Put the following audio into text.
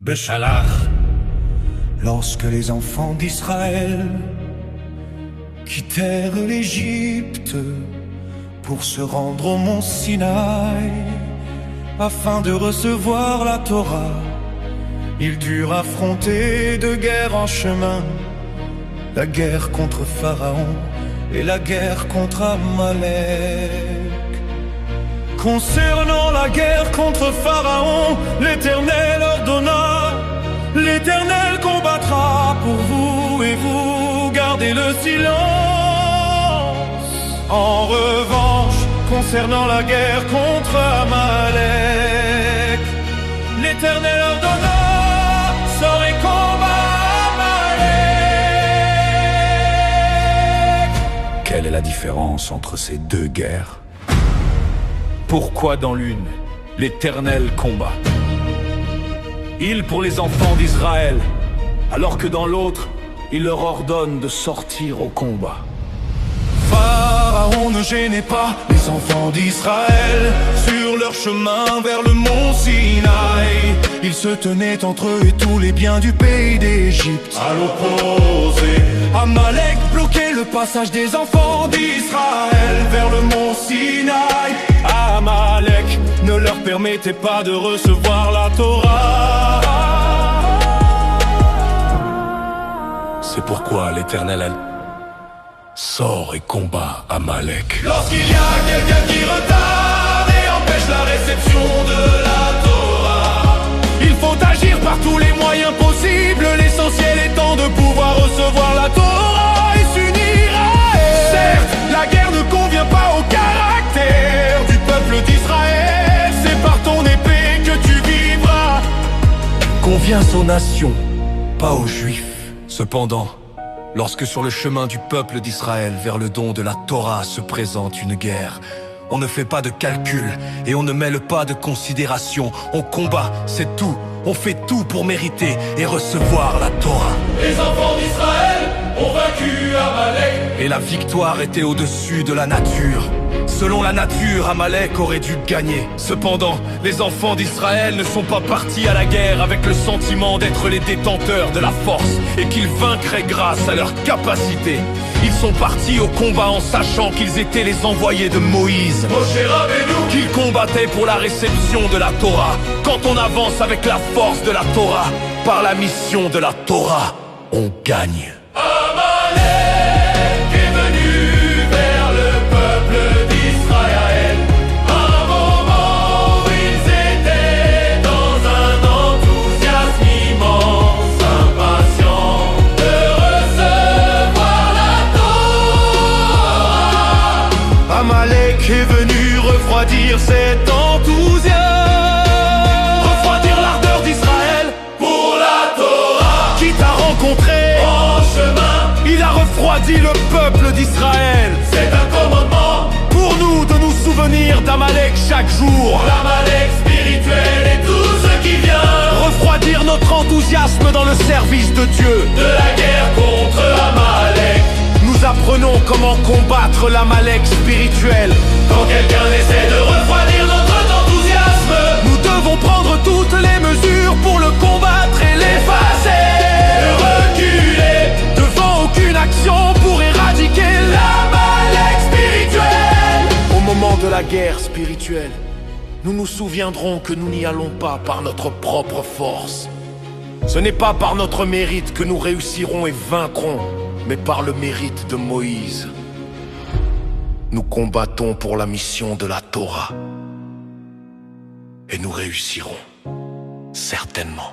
Béchalach. Lorsque les enfants d'Israël quittèrent l'Égypte pour se rendre au mont Sinaï, afin de recevoir la Torah, ils durent affronter deux guerres en chemin, la guerre contre Pharaon et la guerre contre Amalek. Concernant la guerre contre Pharaon, l'Éternel ordonna: l'Éternel combattra pour vous et vous gardez le silence. En revanche, concernant la guerre contre Amalek, l'Éternel ordonna: sors et combat Amalek. Quelle est la différence entre ces deux guerres? Pourquoi dans l'une, l'Éternel combat, il pour les enfants d'Israël, alors que dans l'autre, il leur ordonne de sortir au combat? Pharaon ne gênait pas les enfants d'Israël sur leur chemin vers le mont Sinaï. Ils se tenaient entre eux et tous les biens du pays d'Égypte. À l'opposé, Amalek bloquait le passage des enfants d'Israël vers le mont Sinaï. Amalek ne leur permettait pas de recevoir la Torah. C'est pourquoi l'Éternel sort et combat Amalek. Lorsqu'il y a quelqu'un qui retarde et empêche la réception de la Torah, il faut agir par tous les moyens possibles, l'essentiel étant de pouvoir recevoir la Torah et s'unir à elle. Certes, la guerre ne convient pas au caractère du peuple d'Israël, c'est par ton épée que tu vivras. Convient aux nations, pas aux Juifs. Cependant, lorsque sur le chemin du peuple d'Israël vers le don de la Torah se présente une guerre, on ne fait pas de calcul et on ne mêle pas de considération. On combat, c'est tout. On fait tout pour mériter et recevoir la Torah. Les enfants d'Israël ont vaincu Amalek. Et la victoire était au-dessus de la nature. Selon la nature, Amalek aurait dû gagner. Cependant, les enfants d'Israël ne sont pas partis à la guerre avec le sentiment d'être les détenteurs de la force et qu'ils vaincraient grâce à leur capacité. Ils sont partis au combat en sachant qu'ils étaient les envoyés de Moïse, qu'ils combattaient pour la réception de la Torah. Quand on avance avec la force de la Torah, par la mission de la Torah, on gagne. Amalek est venu refroidir cet enthousiasme, refroidir l'ardeur d'Israël pour la Torah. Qui t'a rencontré en chemin, il a refroidi le peuple d'Israël. C'est un commandement pour nous de nous souvenir d'Amalek chaque jour. L'Amalek spirituel et tout ce qui vient refroidir notre enthousiasme dans le service de Dieu. De la guerre contre Amalek, nous apprenons comment combattre l'Amalek spirituel. Quand quelqu'un essaie de refroidir notre enthousiasme, nous devons prendre toutes les mesures pour le combattre et l'effacer. Ne reculer devant aucune action pour éradiquer l'Amalek spirituel. Au moment de la guerre spirituelle, nous nous souviendrons que nous n'y allons pas par notre propre force. Ce n'est pas par notre mérite que nous réussirons et vaincrons, mais par le mérite de Moïse. Nous combattons pour la mission de la Torah. Et nous réussirons, certainement.